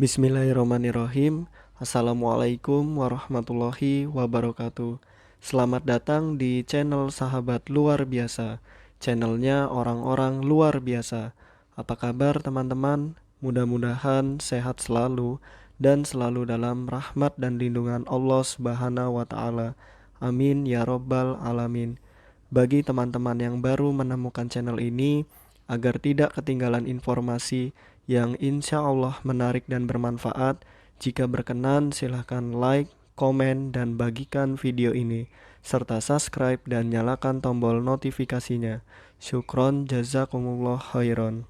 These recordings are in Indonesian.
Bismillahirrahmanirrahim. Assalamualaikum warahmatullahi wabarakatuh. Selamat datang di channel Sahabat Luar Biasa. Channelnya orang-orang luar biasa. Apa kabar teman-teman? Mudah-mudahan sehat selalu dan selalu dalam rahmat dan lindungan Allah Subhanahu wa taala. Amin ya robbal alamin. Bagi teman-teman yang baru menemukan channel ini, agar tidak ketinggalan informasi yang insya Allah menarik dan bermanfaat, jika berkenan silahkan like, komen, dan bagikan video ini, serta subscribe dan nyalakan tombol notifikasinya. Syukron jazakumullah khairan.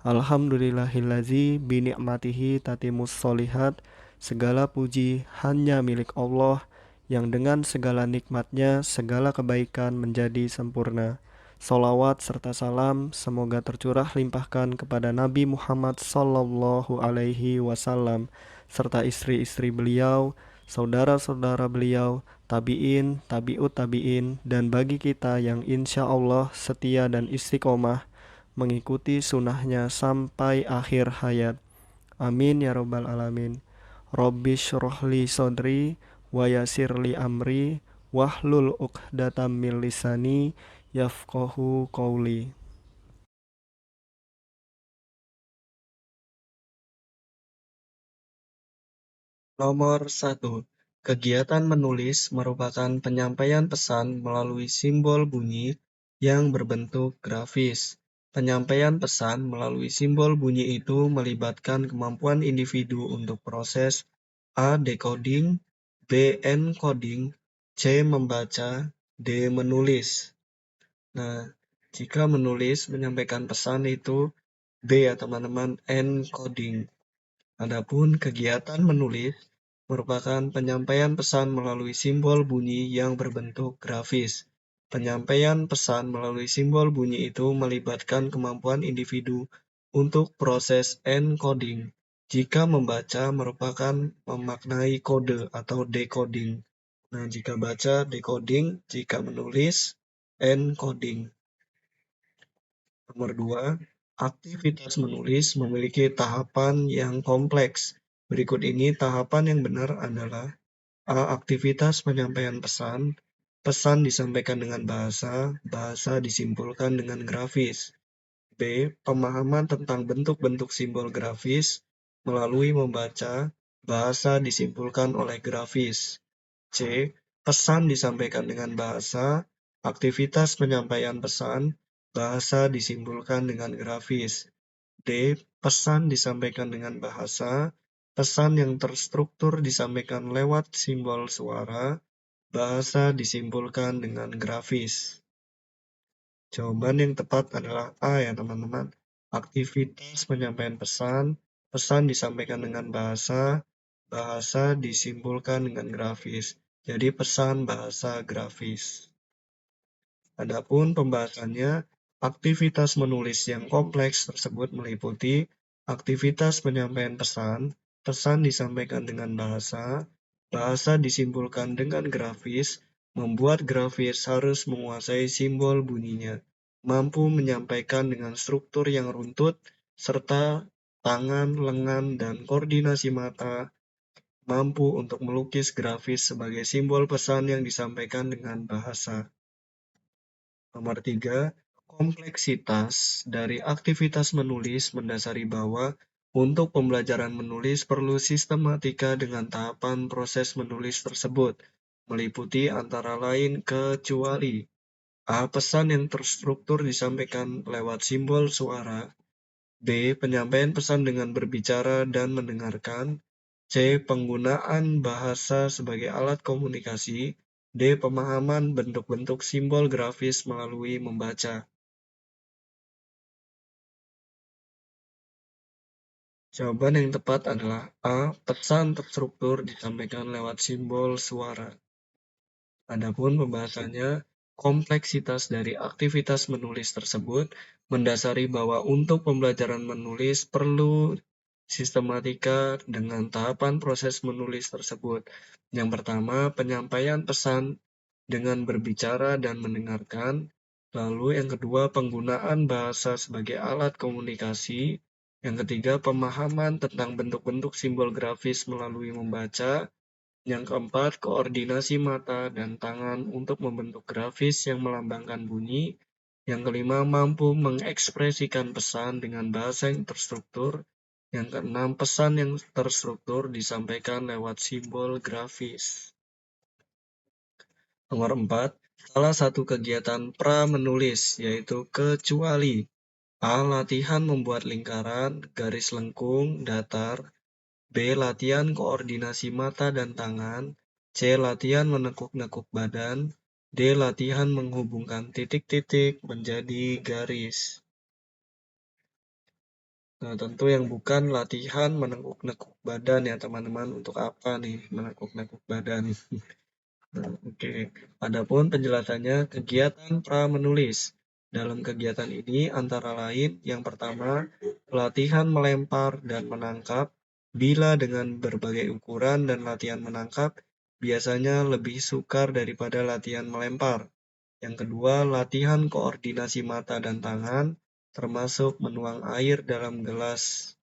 Alhamdulillahillazi bini'matihi tatimus solihat. Segala puji hanya milik Allah yang dengan segala nikmatnya segala kebaikan menjadi sempurna. Salawat serta salam semoga tercurah limpahkan kepada Nabi Muhammad sallallahu alaihi wasallam serta istri-istri beliau, saudara-saudara beliau, tabi'in, tabi'ut tabi'in, dan bagi kita yang insya Allah setia dan istiqomah mengikuti sunnahnya sampai akhir hayat. Amin ya robbal alamin. Rabbi syrohli sodri wa yasirli amri wahlul uqdatam min lisani yafqahu qawli. Nomor 1. Kegiatan menulis merupakan penyampaian pesan melalui simbol bunyi yang berbentuk grafis. Penyampaian pesan melalui simbol bunyi itu melibatkan kemampuan individu untuk proses A. Decoding, B. Encoding, C. Membaca, D. Menulis. Nah, jika menulis menyampaikan pesan itu B ya teman-teman, encoding. Adapun kegiatan menulis merupakan penyampaian pesan melalui simbol bunyi yang berbentuk grafis. Penyampaian pesan melalui simbol bunyi itu melibatkan kemampuan individu untuk proses encoding. Jika membaca merupakan memaknai kode atau decoding. Nah, jika baca decoding, jika menulis encoding. Nomor 2, aktivitas menulis memiliki tahapan yang kompleks. Berikut ini tahapan yang benar adalah A. Aktivitas penyampaian pesan. Pesan disampaikan dengan bahasa, bahasa disimpulkan dengan grafis. B. Pemahaman tentang bentuk-bentuk simbol grafis melalui membaca, bahasa disimpulkan oleh grafis. C. Pesan disampaikan dengan bahasa, aktivitas penyampaian pesan, bahasa disimpulkan dengan grafis. D. Pesan disampaikan dengan bahasa, pesan yang terstruktur disampaikan lewat simbol suara, bahasa disimpulkan dengan grafis. Jawaban yang tepat adalah A ya teman-teman. Aktivitas penyampaian pesan, pesan disampaikan dengan bahasa, bahasa disimpulkan dengan grafis. Jadi pesan bahasa grafis. Adapun pembahasannya, aktivitas menulis yang kompleks tersebut meliputi aktivitas penyampaian pesan, pesan disampaikan dengan bahasa, bahasa disimpulkan dengan grafis, membuat grafis harus menguasai simbol bunyinya, mampu menyampaikan dengan struktur yang runtut, serta tangan, lengan, dan koordinasi mata, mampu untuk melukis grafis sebagai simbol pesan yang disampaikan dengan bahasa. Nomor 3, kompleksitas dari aktivitas menulis mendasari bahwa untuk pembelajaran menulis perlu sistematika dengan tahapan proses menulis tersebut, meliputi antara lain kecuali A. Pesan yang terstruktur disampaikan lewat simbol suara. B. Penyampaian pesan dengan berbicara dan mendengarkan. C. Penggunaan bahasa sebagai alat komunikasi. D. Pemahaman bentuk-bentuk simbol grafis melalui membaca. Jawaban yang tepat adalah A. Pesan terstruktur disampaikan lewat simbol suara. Adapun pembahasannya, kompleksitas dari aktivitas menulis tersebut mendasari bahwa untuk pembelajaran menulis perlu sistematika dengan tahapan proses menulis tersebut. Yang pertama, penyampaian pesan dengan berbicara dan mendengarkan. Lalu yang kedua, penggunaan bahasa sebagai alat komunikasi. Yang ketiga, pemahaman tentang bentuk-bentuk simbol grafis melalui membaca. Yang keempat, koordinasi mata dan tangan untuk membentuk grafis yang melambangkan bunyi. Yang kelima, mampu mengekspresikan pesan dengan bahasa yang terstruktur. Yang keenam, pesan yang terstruktur disampaikan lewat simbol grafis. Nomor 4, salah satu kegiatan pra-menulis, yaitu kecuali. A. Latihan membuat lingkaran, garis lengkung, datar. B. Latihan koordinasi mata dan tangan. C. Latihan menekuk-nekuk badan. D. Latihan menghubungkan titik-titik menjadi garis. Nah, tentu yang bukan latihan menekuk-nekuk badan ya teman-teman. Untuk apa nih menekuk-nekuk badan? Oke, adapun penjelasannya kegiatan pra-menulis. Dalam kegiatan ini antara lain yang pertama, latihan melempar dan menangkap bila dengan berbagai ukuran dan latihan menangkap biasanya lebih sukar daripada latihan melempar. Yang kedua, latihan koordinasi mata dan tangan termasuk menuang air dalam gelas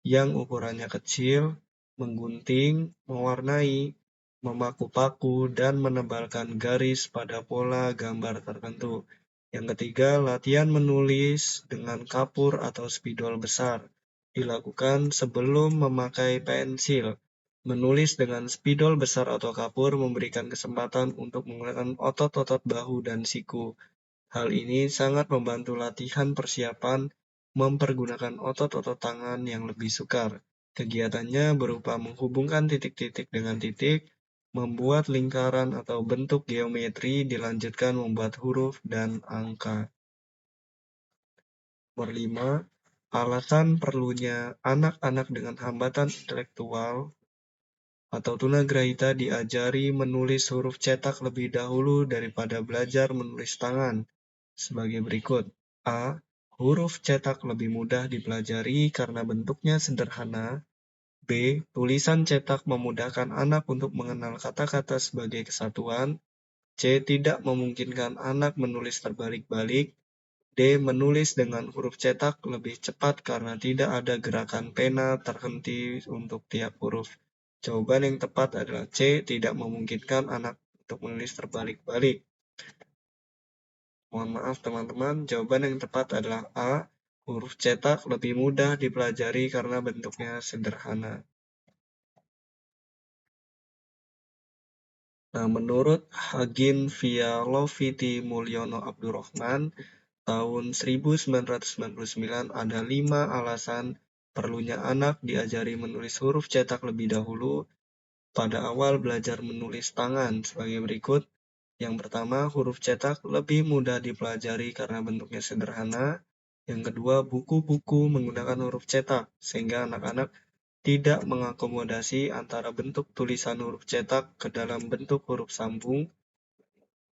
yang ukurannya kecil, menggunting, mewarnai, memaku paku, dan menebalkan garis pada pola gambar tertentu. Yang ketiga, latihan menulis dengan kapur atau spidol besar. Dilakukan sebelum memakai pensil. Menulis dengan spidol besar atau kapur memberikan kesempatan untuk menggunakan otot-otot bahu dan siku. Hal ini sangat membantu latihan persiapan mempergunakan otot-otot tangan yang lebih sukar. Kegiatannya berupa menghubungkan titik-titik dengan titik, membuat lingkaran atau bentuk geometri, dilanjutkan membuat huruf dan angka. Nomor 5, alasan perlunya anak-anak dengan hambatan intelektual atau tunagrahita diajari menulis huruf cetak lebih dahulu daripada belajar menulis tangan. Sebagai berikut. A. Huruf cetak lebih mudah dipelajari karena bentuknya sederhana. B. Tulisan cetak memudahkan anak untuk mengenal kata-kata sebagai kesatuan. C. Tidak memungkinkan anak menulis terbalik-balik. D. Menulis dengan huruf cetak lebih cepat karena tidak ada gerakan pena terhenti untuk tiap huruf. Jawaban yang tepat adalah C. Tidak memungkinkan anak untuk menulis terbalik-balik. Mohon maaf teman-teman, jawaban yang tepat adalah A. Huruf cetak lebih mudah dipelajari karena bentuknya sederhana. Nah, menurut Hagin Via Mulyono Abdurrahman, tahun 1999 ada 5 alasan perlunya anak diajari menulis huruf cetak lebih dahulu pada awal belajar menulis tangan sebagai berikut. Yang pertama, huruf cetak lebih mudah dipelajari karena bentuknya sederhana. Yang kedua, buku-buku menggunakan huruf cetak, sehingga anak-anak tidak mengakomodasi antara bentuk tulisan huruf cetak ke dalam bentuk huruf sambung.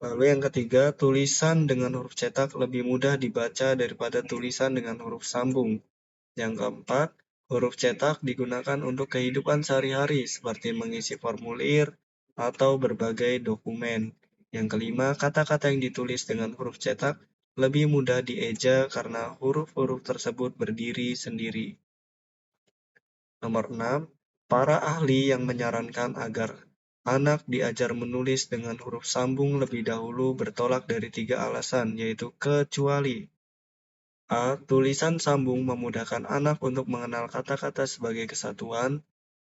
Lalu yang ketiga, tulisan dengan huruf cetak lebih mudah dibaca daripada tulisan dengan huruf sambung. Yang keempat, huruf cetak digunakan untuk kehidupan sehari-hari seperti mengisi formulir atau berbagai dokumen. Yang kelima, kata-kata yang ditulis dengan huruf cetak lebih mudah dieja karena huruf-huruf tersebut berdiri sendiri. Nomor 6, para ahli yang menyarankan agar anak diajar menulis dengan huruf sambung lebih dahulu bertolak dari 3 alasan, yaitu kecuali. A. Tulisan sambung memudahkan anak untuk mengenal kata-kata sebagai kesatuan.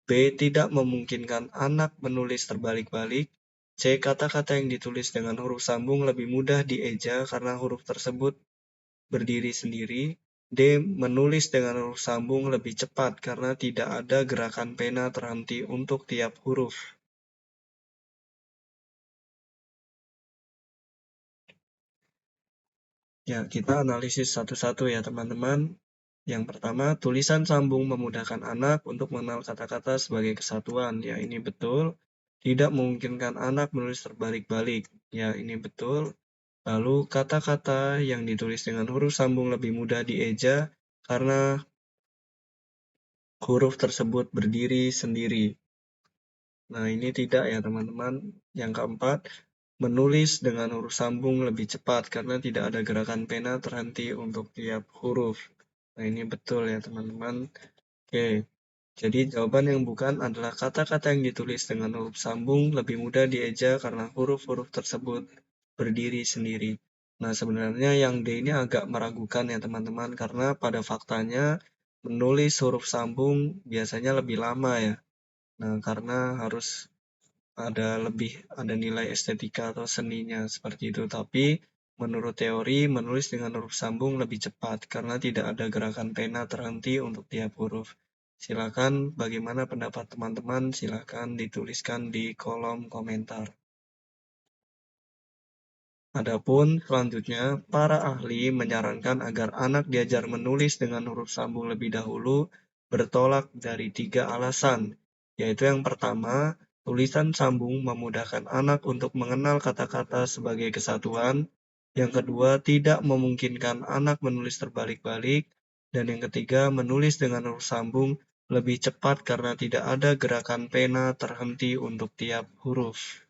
B. Tidak memungkinkan anak menulis terbalik-balik. C. Kata-kata yang ditulis dengan huruf sambung lebih mudah dieja karena huruf tersebut berdiri sendiri. D. Menulis dengan huruf sambung lebih cepat karena tidak ada gerakan pena terhenti untuk tiap huruf. Ya, kita analisis satu-satu ya teman-teman. Yang pertama, tulisan sambung memudahkan anak untuk mengenal kata-kata sebagai kesatuan. Ya, ini betul. Tidak memungkinkan anak menulis terbalik-balik. Ya, ini betul. Lalu, kata-kata yang ditulis dengan huruf sambung lebih mudah dieja karena huruf tersebut berdiri sendiri. Nah, ini tidak ya teman-teman. Yang keempat, menulis dengan huruf sambung lebih cepat karena tidak ada gerakan pena terhenti untuk tiap huruf. Nah, ini betul ya teman-teman. Oke, jadi jawaban yang bukan adalah kata-kata yang ditulis dengan huruf sambung lebih mudah dieja karena huruf-huruf tersebut berdiri sendiri. Nah, sebenarnya yang D ini agak meragukan ya teman-teman, karena pada faktanya menulis huruf sambung biasanya lebih lama ya. Nah, karena harus ada nilai estetika atau seninya seperti itu. Tapi menurut teori menulis dengan huruf sambung lebih cepat karena tidak ada gerakan pena terhenti untuk tiap huruf. Silakan bagaimana pendapat teman-teman, silakan dituliskan di kolom komentar. Adapun selanjutnya, para ahli menyarankan agar anak diajar menulis dengan huruf sambung lebih dahulu bertolak dari 3 alasan, yaitu yang pertama, tulisan sambung memudahkan anak untuk mengenal kata-kata sebagai kesatuan, yang kedua, tidak memungkinkan anak menulis terbalik-balik, dan yang ketiga, menulis dengan huruf sambung lebih cepat karena tidak ada gerakan pena terhenti untuk tiap huruf.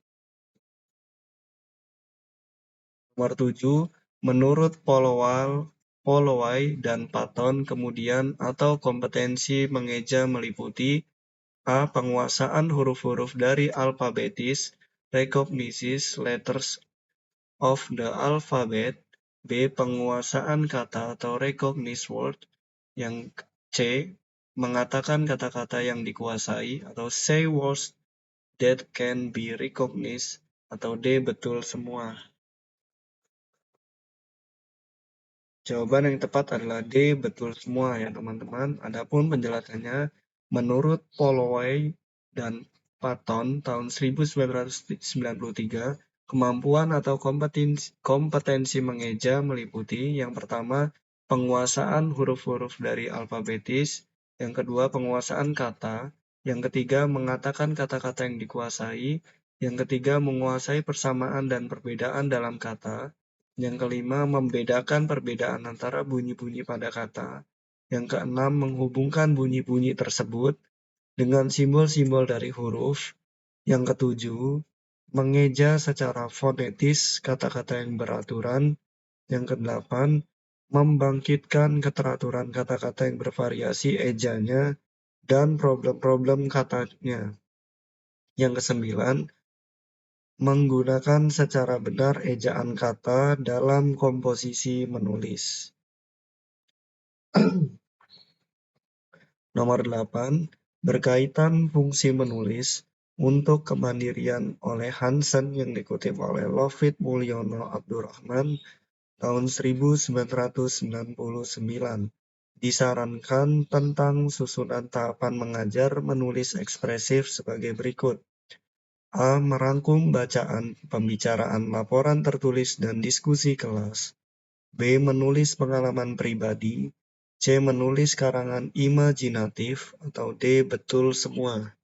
Nomor 7, menurut Polowai dan Patton kemudian atau kompetensi mengeja meliputi A. Penguasaan huruf-huruf dari alfabetis, recognises letters of the alphabet, B. Penguasaan kata atau recognize word, yang C. Mengatakan kata-kata yang dikuasai, atau say words that can be recognized, atau D. Betul semua. Jawaban yang tepat adalah D, betul semua ya teman-teman. Adapun penjelasannya, menurut Holloway dan Patton tahun 1993, kemampuan atau kompetensi mengeja meliputi yang pertama, penguasaan huruf-huruf dari alfabetis, yang kedua, penguasaan kata, yang ketiga, mengatakan kata-kata yang dikuasai, yang ketiga, menguasai persamaan dan perbedaan dalam kata, yang kelima, membedakan perbedaan antara bunyi-bunyi pada kata. Yang keenam, menghubungkan bunyi-bunyi tersebut dengan simbol-simbol dari huruf. Yang ketujuh, mengeja secara fonetis kata-kata yang beraturan. Yang kedelapan, membangkitkan keteraturan kata-kata yang bervariasi ejanya dan problem-problem katanya. Yang kesembilan, menggunakan secara benar ejaan kata dalam komposisi menulis. Nomor 8, berkaitan fungsi menulis untuk kemandirian oleh Hansen yang dikutip oleh Lovit Mulyono Abdurrahman tahun 1999. Disarankan tentang susunan tahapan mengajar menulis ekspresif sebagai berikut. A. Merangkum bacaan, pembicaraan, laporan tertulis, dan diskusi kelas. B. Menulis pengalaman pribadi. C. Menulis karangan imajinatif. Atau D. Betul semua.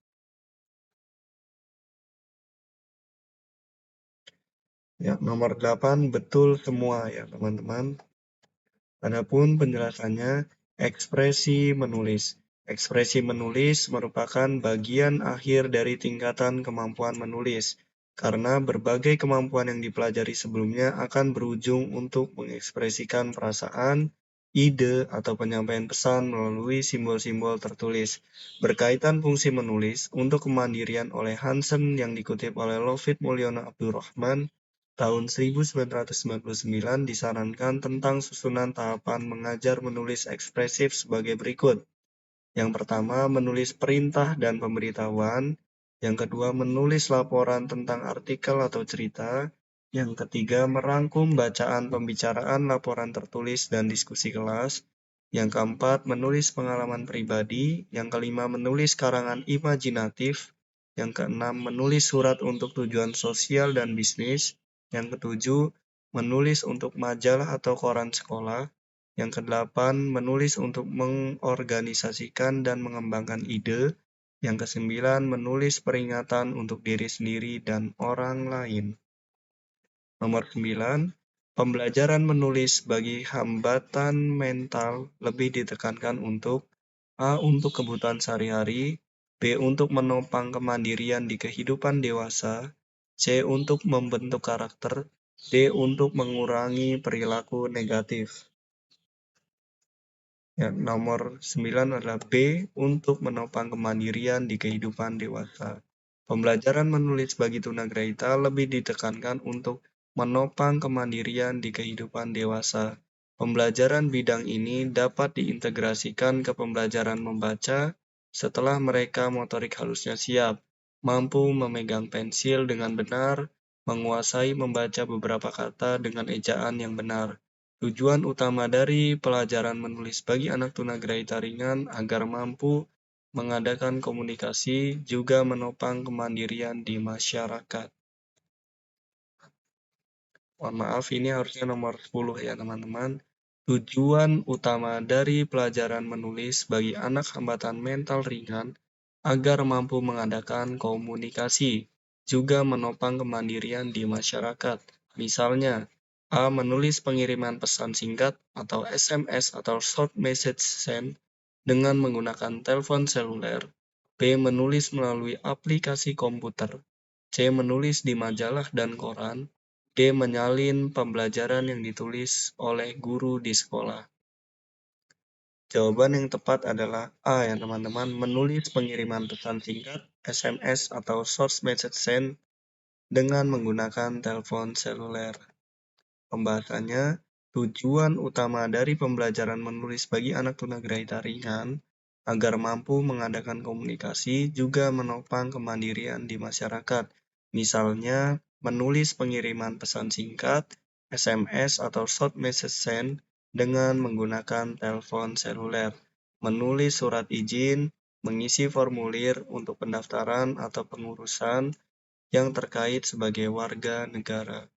Ya, nomor 8 betul semua ya teman-teman. Adapun penjelasannya, ekspresi menulis. Ekspresi menulis merupakan bagian akhir dari tingkatan kemampuan menulis, karena berbagai kemampuan yang dipelajari sebelumnya akan berujung untuk mengekspresikan perasaan, ide, atau penyampaian pesan melalui simbol-simbol tertulis. Berkaitan fungsi menulis untuk kemandirian oleh Hansen yang dikutip oleh Lovit Mulyono Abdurrahman, tahun 1999 disarankan tentang susunan tahapan mengajar menulis ekspresif sebagai berikut. Yang pertama, menulis perintah dan pemberitahuan. Yang kedua, menulis laporan tentang artikel atau cerita. Yang ketiga, merangkum bacaan pembicaraan, laporan tertulis, dan diskusi kelas. Yang keempat, menulis pengalaman pribadi. Yang kelima, menulis karangan imajinatif. Yang keenam, menulis surat untuk tujuan sosial dan bisnis. Yang ketujuh, menulis untuk majalah atau koran sekolah. Yang kedelapan, menulis untuk mengorganisasikan dan mengembangkan ide. Yang kesembilan, menulis peringatan untuk diri sendiri dan orang lain. Nomor 9, pembelajaran menulis bagi hambatan mental lebih ditekankan untuk A. Untuk kebutuhan sehari-hari, B. Untuk menopang kemandirian di kehidupan dewasa, C. Untuk membentuk karakter, D. Untuk mengurangi perilaku negatif. Yang nomor 9 adalah B, untuk menopang kemandirian di kehidupan dewasa. Pembelajaran menulis bagi tunagrahita lebih ditekankan untuk menopang kemandirian di kehidupan dewasa. Pembelajaran bidang ini dapat diintegrasikan ke pembelajaran membaca setelah mereka motorik halusnya siap, mampu memegang pensil dengan benar, menguasai membaca beberapa kata dengan ejaan yang benar. Tujuan utama dari pelajaran menulis bagi anak tunagrahita ringan agar mampu mengadakan komunikasi juga menopang kemandirian di masyarakat. Mohon maaf, ini harusnya nomor 10 ya teman-teman. Tujuan utama dari pelajaran menulis bagi anak hambatan mental ringan agar mampu mengadakan komunikasi, juga menopang kemandirian di masyarakat. Misalnya, A. Menulis pengiriman pesan singkat atau SMS atau short message send dengan menggunakan telepon seluler. B. Menulis melalui aplikasi komputer. C. Menulis di majalah dan koran. D. Menyalin pembelajaran yang ditulis oleh guru di sekolah. Jawaban yang tepat adalah A ya teman-teman, menulis pengiriman pesan singkat, SMS atau short message send dengan menggunakan telepon seluler. Pembahasannya, tujuan utama dari pembelajaran menulis bagi anak tunagrahita ringan agar mampu mengadakan komunikasi juga menopang kemandirian di masyarakat. Misalnya, menulis pengiriman pesan singkat, SMS atau short message send dengan menggunakan telepon seluler, menulis surat izin, mengisi formulir untuk pendaftaran atau pengurusan yang terkait sebagai warga negara.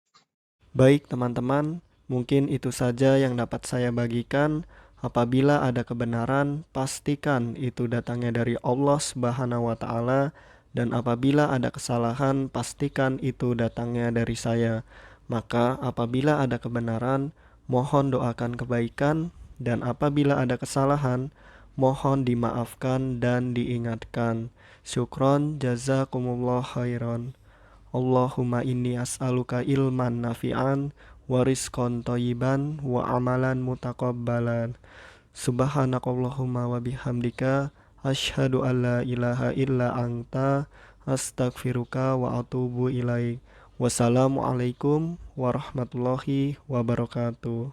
Baik teman-teman, mungkin itu saja yang dapat saya bagikan. Apabila ada kebenaran, pastikan itu datangnya dari Allah Subhanahu wa taala, dan apabila ada kesalahan, pastikan itu datangnya dari saya. Maka apabila ada kebenaran, mohon doakan kebaikan, dan apabila ada kesalahan, mohon dimaafkan dan diingatkan. Syukron jazakumullah khairan. Allahumma inni as'aluka ilman nafi'an wa rizqan thayyiban wa amalan mutaqabbalan. Subhanakallahumma wa bihamdika asyhadu an la ilaha illa anta astaghfiruka wa atubu ilaik. Wassalamualaikum warahmatullahi wabarakatuh.